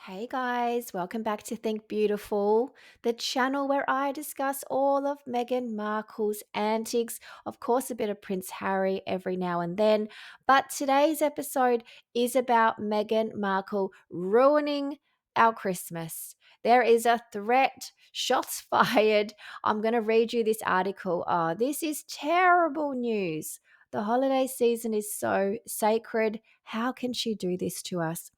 Hey guys, welcome back to Think Beautiful, the channel where I discuss all of Meghan Markle's antics. Of course, a bit of Prince Harry every now and then. But today's episode is about Meghan Markle ruining our Christmas. There is a threat, shots fired. I'm going to read you this article. Oh, this is terrible news. The holiday season is so sacred. How can she do this to us?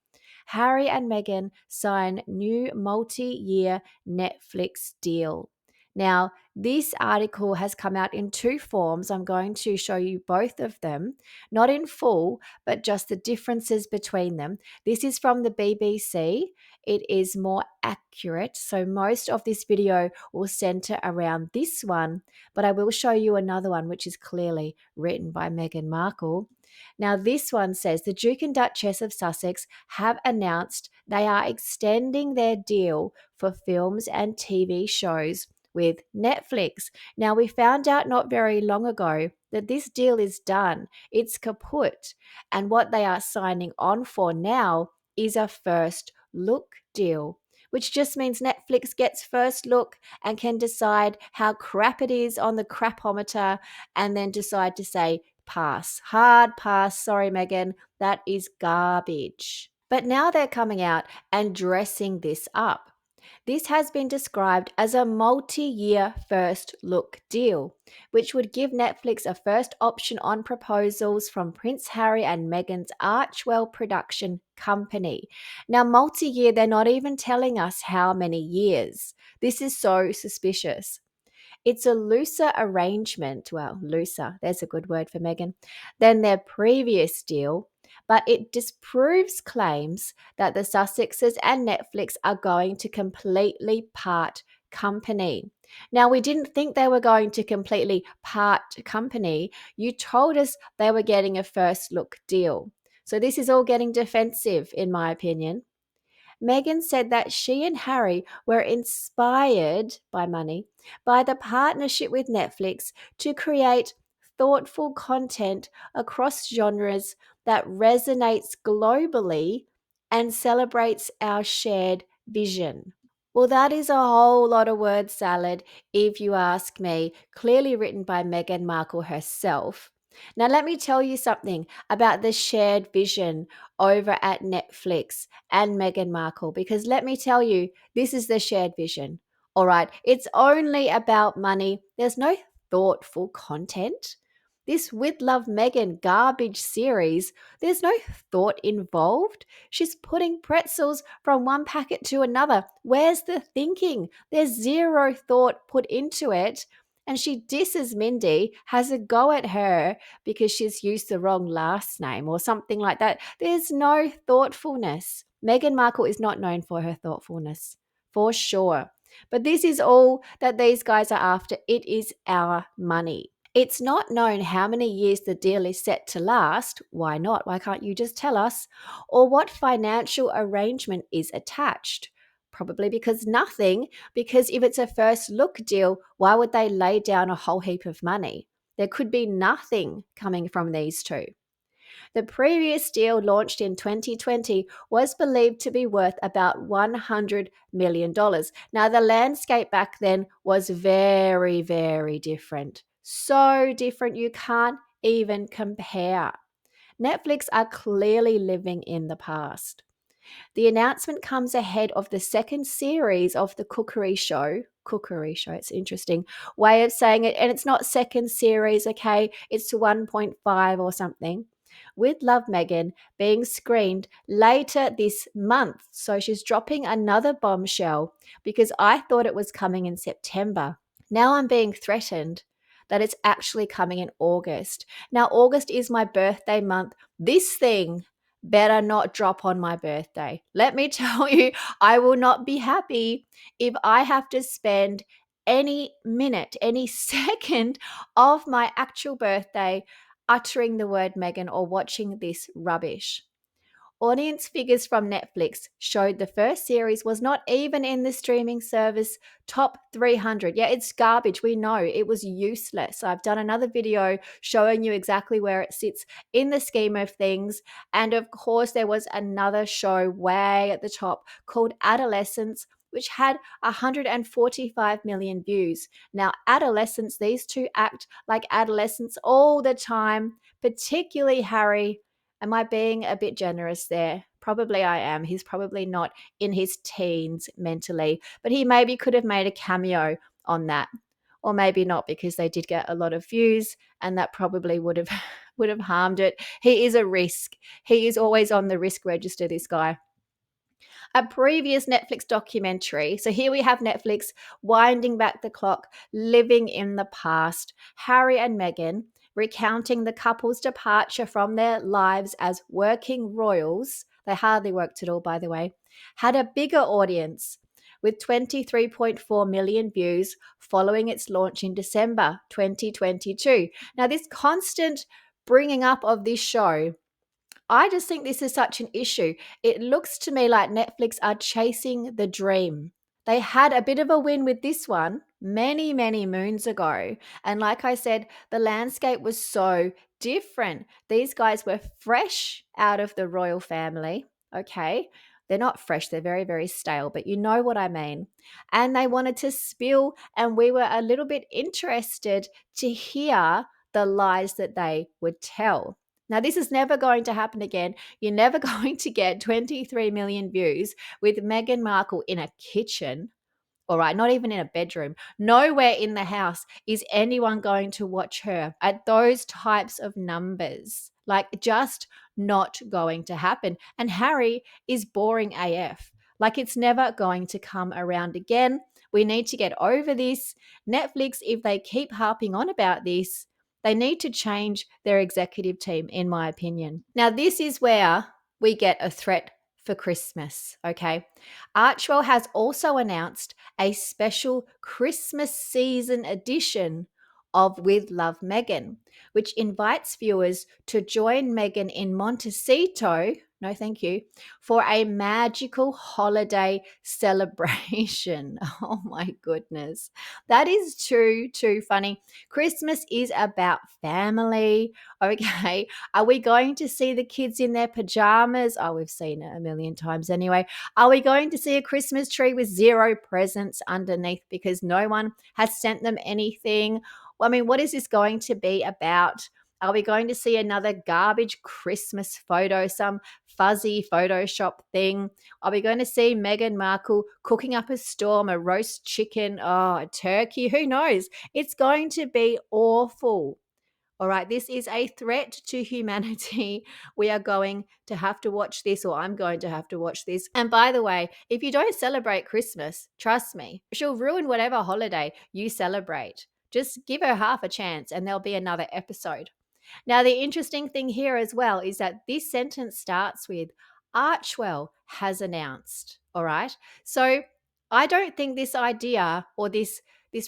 Harry and Meghan sign new multi-year Netflix deal. Now, this article has come out in two forms. I'm going to show you both of them, not in full, but just the differences between them. This is from the BBC. It is more accurate. So, most of this video will center around this one, but I will show you another one, which is clearly written by Meghan Markle. Now, this one says the Duke and Duchess of Sussex have announced they are extending their deal for films and TV shows with Netflix. Now, we found out not very long ago that this deal is done, it's kaput. And what they are signing on for now is a first look deal, which just means Netflix gets first look and can decide how crap it is on the crapometer and then decide to say, pass, hard pass. Sorry, Meghan, that is garbage. But now they're coming out and dressing this up. This has been described as a multi-year first look deal, which would give Netflix a first option on proposals from Prince Harry and Meghan's Archwell production company. Now, multi-year, they're not even telling us how many years. This is so suspicious. It's a looser arrangement, well, looser, there's a good word for Meghan, than their previous deal, but it disproves claims that the Sussexes and Netflix are going to completely part company. Now, we didn't think they were going to completely part company. You told us they were getting a first look deal. So this is all getting defensive, in my opinion. Meghan said that she and Harry were inspired by money, by the partnership with Netflix to create thoughtful content across genres that resonates globally and celebrates our shared vision. Well, that is a whole lot of word salad, if you ask me, clearly written by Meghan Markle herself. Now, let me tell you something about the shared vision over at Netflix and Meghan Markle, because let me tell you, this is the shared vision. All right, it's only about money, there's no thoughtful content. This With Love Meghan garbage series, there's no thought involved. She's putting pretzels from one packet to another. Where's the thinking? There's zero thought put into it. And she disses Mindy, has a go at her because she's used the wrong last name or something like that. There's no thoughtfulness. Meghan Markle is not known for her thoughtfulness, for sure. But this is all that these guys are after. It is our money. It's not known how many years the deal is set to last. Why not? Why can't you just tell us? Or what financial arrangement is attached? Probably because nothing, because if it's a first look deal, why would they lay down a whole heap of money? There could be nothing coming from these two. The previous deal, launched in 2020, was believed to be worth about $100 million. Now, the landscape back then was very, very different. So different, you can't even compare. Netflix are clearly living in the past. The announcement comes ahead of the second series of the Cookery Show. Cookery Show, it's interesting way of saying it. And it's not second series, okay? It's 1.5 or something. With Love Meghan being screened later this month. So she's dropping another bombshell because I thought it was coming in September. Now I'm being threatened that it's actually coming in August. Now, August is my birthday month. This thing better not drop on my birthday. Let me tell you, I will not be happy if I have to spend any minute, any second of my actual birthday uttering the word Meghan or watching this rubbish. Audience figures from Netflix showed the first series was not even in the streaming service top 300. Yeah, it's garbage. We know it was useless. I've done another video showing you exactly where it sits in the scheme of things. And of course, there was another show way at the top called Adolescence, which had 145 million views. Now, adolescents, these two act like adolescents all the time, particularly Harry. Am I being a bit generous there? Probably I am. He's probably not in his teens mentally, but he maybe could have made a cameo on that. Or maybe not, because they did get a lot of views and that probably would have would have harmed it. He is a risk. He is always on the risk register, this guy. A previous Netflix documentary. So here we have Netflix winding back the clock, living in the past. Harry and Meghan recounting the couple's departure from their lives as working royals. They hardly worked at all, by the way. Had a bigger audience with 23.4 million views following its launch in December 2022. Now, this constant bringing up of this show, I just think this is such an issue. It looks to me like Netflix are chasing the dream. They had a bit of a win with this one many, many moons ago. And like I said, the landscape was so different. These guys were fresh out of the royal family. Okay. They're not fresh, they're very, very stale, but you know what I mean. And they wanted to spill, and we were a little bit interested to hear the lies that they would tell. Now, this is never going to happen again. You're never going to get 23 million views with Meghan Markle in a kitchen. All right, not even in a bedroom. Nowhere in the house is anyone going to watch her at those types of numbers. Like, just not going to happen. And Harry is boring AF. Like, it's never going to come around again. We need to get over this. Netflix, if they keep harping on about this, they need to change their executive team, in my opinion. Now, this is where we get a threat for Christmas, okay? Archwell has also announced a special Christmas season edition of With Love Meghan, which invites viewers to join Meghan in Montecito, no thank you, for a magical holiday celebration. Oh my goodness. That is too funny. Christmas is about family, okay? Are we going to see the kids in their pajamas? Oh, we've seen it a million times anyway. Are we going to see a Christmas tree with 0 presents underneath because no one has sent them anything? Well, I mean, what is this going to be about? Are we going to see another garbage Christmas photo, some fuzzy Photoshop thing? Are we going to see Meghan Markle cooking up a storm, a roast chicken, a turkey? Who knows? It's going to be awful. All right, this is a threat to humanity. We are going to have to watch this, or I'm going to have to watch this. And by the way, if you don't celebrate Christmas, trust me, she'll ruin whatever holiday you celebrate. Just give her half a chance and there'll be another episode. Now, the interesting thing here as well is that this sentence starts with Archwell has announced. All right. So I don't think this idea or this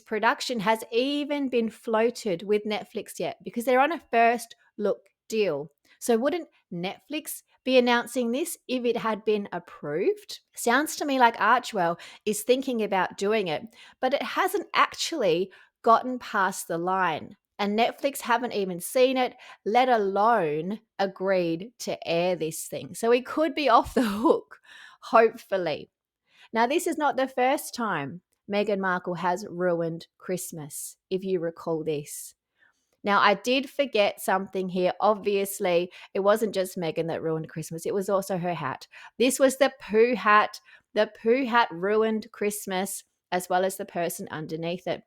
production has even been floated with Netflix yet because they're on a first look deal. So wouldn't Netflix be announcing this if it had been approved? Sounds to me like Archwell is thinking about doing it, but it hasn't actually gotten past the line. And Netflix haven't even seen it, let alone agreed to air this thing. So we could be off the hook, hopefully. Now, this is not the first time Meghan Markle has ruined Christmas, if you recall this. Now, I did forget something here. Obviously, it wasn't just Meghan that ruined Christmas. It was also her hat. This was the poo hat. The poo hat ruined Christmas, as well as the person underneath it.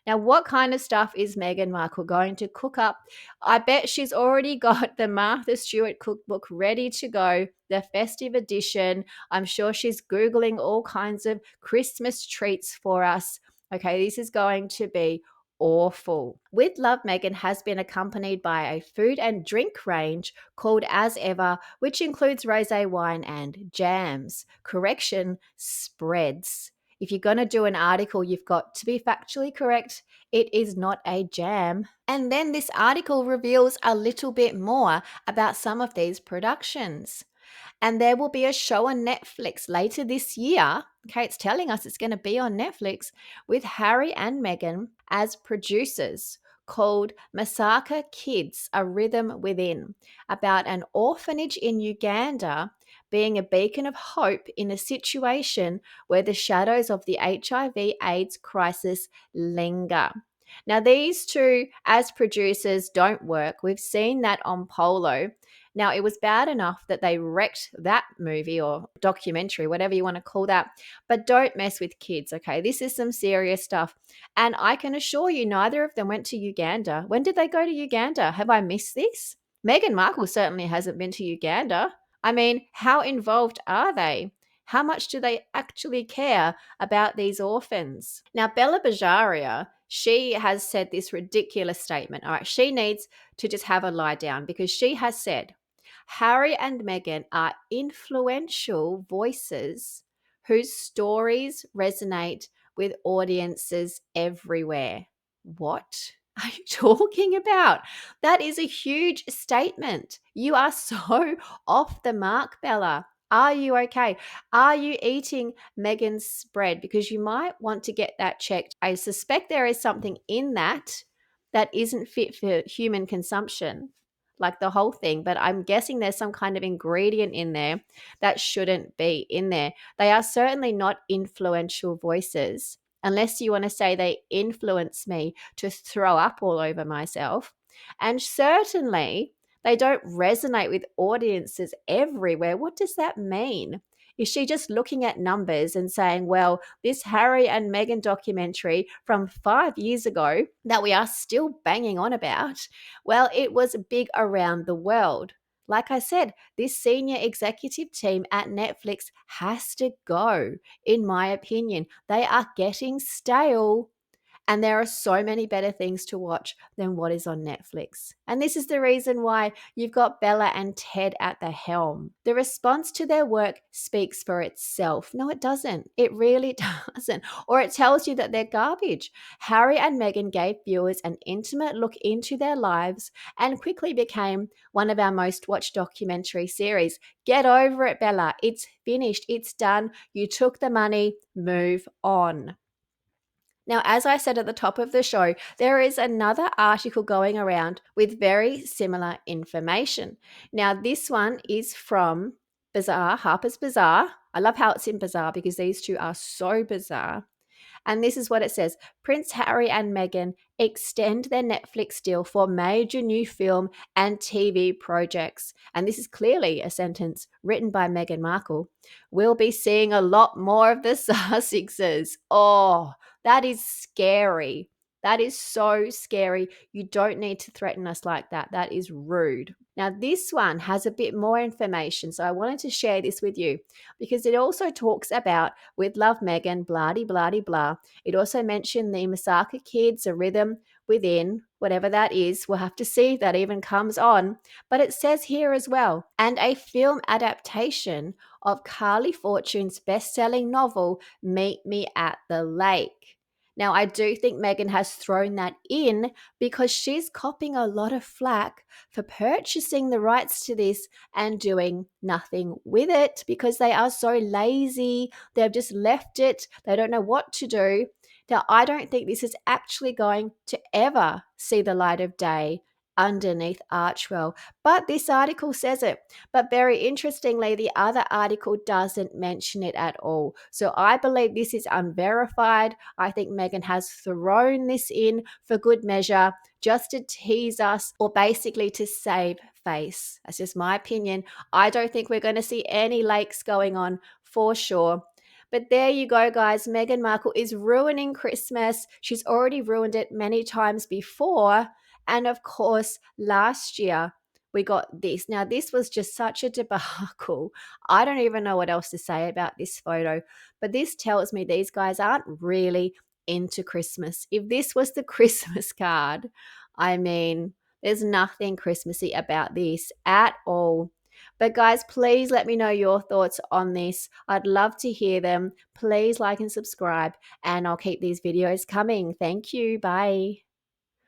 Now, what kind of stuff is Meghan Markle going to cook up? I bet she's already got the Martha Stewart cookbook ready to go, the festive edition. I'm sure she's Googling all kinds of Christmas treats for us. Okay, this is going to be awful. With Love Meghan has been accompanied by a food and drink range called As Ever, which includes rosé wine and jams. Correction, spreads. If you're going to do an article, you've got to be factually correct. It is not a jam. And then this article reveals a little bit more about some of these productions. And there will be a show on Netflix later this year. Okay, it's telling us it's going to be on Netflix with Harry and Meghan as producers, called Masaka Kids, A Rhythm Within, about an orphanage in Uganda being a beacon of hope in a situation where the shadows of the HIV/AIDS crisis linger. Now, these two as producers don't work. We've seen that on Polo. Now, it was bad enough that they wrecked that movie or documentary, whatever you want to call that, but don't mess with kids, okay? This is some serious stuff. And I can assure you, neither of them went to Uganda. When did they go to Uganda? Have I missed this? Meghan Markle certainly hasn't been to Uganda. I mean, how involved are they? How much do they actually care about these orphans? Now, Bella Bajaria, she has said this ridiculous statement. All right, she needs to just have a lie down because she has said, Harry and Meghan are influential voices whose stories resonate with audiences everywhere. What are you talking about? That is a huge statement. You are so off the mark, Bella. Are you okay? Are you eating Meghan's spread? Because you might want to get that checked. I suspect there is something in that that isn't fit for human consumption, like the whole thing, but I'm guessing there's some kind of ingredient in there that shouldn't be in there. They are certainly not influential voices, unless you want to say they influence me to throw up all over myself. And certainly they don't resonate with audiences everywhere. What does that mean? Is she just looking at numbers and saying, well, this Harry and Meghan documentary from 5 years ago that we are still banging on about, well, it was big around the world. Like I said, this senior executive team at Netflix has to go, in my opinion. They are getting stale. And there are so many better things to watch than what is on Netflix. And this is the reason why you've got Bella and Ted at the helm. The response to their work speaks for itself. No, it doesn't. It really doesn't. Or it tells you that they're garbage. Harry and Meghan gave viewers an intimate look into their lives and quickly became one of our most watched documentary series. Get over it, Bella. It's finished. It's done. You took the money. Move on. Now, as I said at the top of the show, there is another article going around with very similar information. Now, this one is from Bazaar, Harper's Bazaar. I love how it's in Bazaar because these two are so bizarre. And this is what it says: Prince Harry and Meghan extend their Netflix deal for major new film and TV projects. And this is clearly a sentence written by Meghan Markle. We'll be seeing a lot more of the Sussexes. Oh, that is scary. That is so scary. You don't need to threaten us like that. That is rude. Now, this one has a bit more information. So I wanted to share this with you because it also talks about with Love Meghan, blah, blah, blah. It also mentioned the Masaka Kids, A Rhythm Within, whatever that is. We'll have to see if that even comes on. But it says here as well, and a film adaptation of Carly Fortune's best-selling novel, Meet Me at the Lake. Now, I do think Meghan has thrown that in because she's copping a lot of flack for purchasing the rights to this and doing nothing with it because they are so lazy. They've just left it. They don't know what to do. Now, I don't think this is actually going to ever see the light of day underneath Archwell. But this article says it. But very interestingly, the other article doesn't mention it at all. So I believe this is unverified. I think Meghan has thrown this in for good measure just to tease us or basically to save face. That's just my opinion. I don't think we're going to see any lakes going on for sure. But there you go, guys. Meghan Markle is ruining Christmas. She's already ruined it many times before. And of course, last year we got this. Now, this was just such a debacle. I don't even know what else to say about this photo, but this tells me these guys aren't really into Christmas. If this was the Christmas card, I mean, there's nothing Christmassy about this at all. But guys, please let me know your thoughts on this. I'd love to hear them. Please like and subscribe, and I'll keep these videos coming. Thank you. Bye.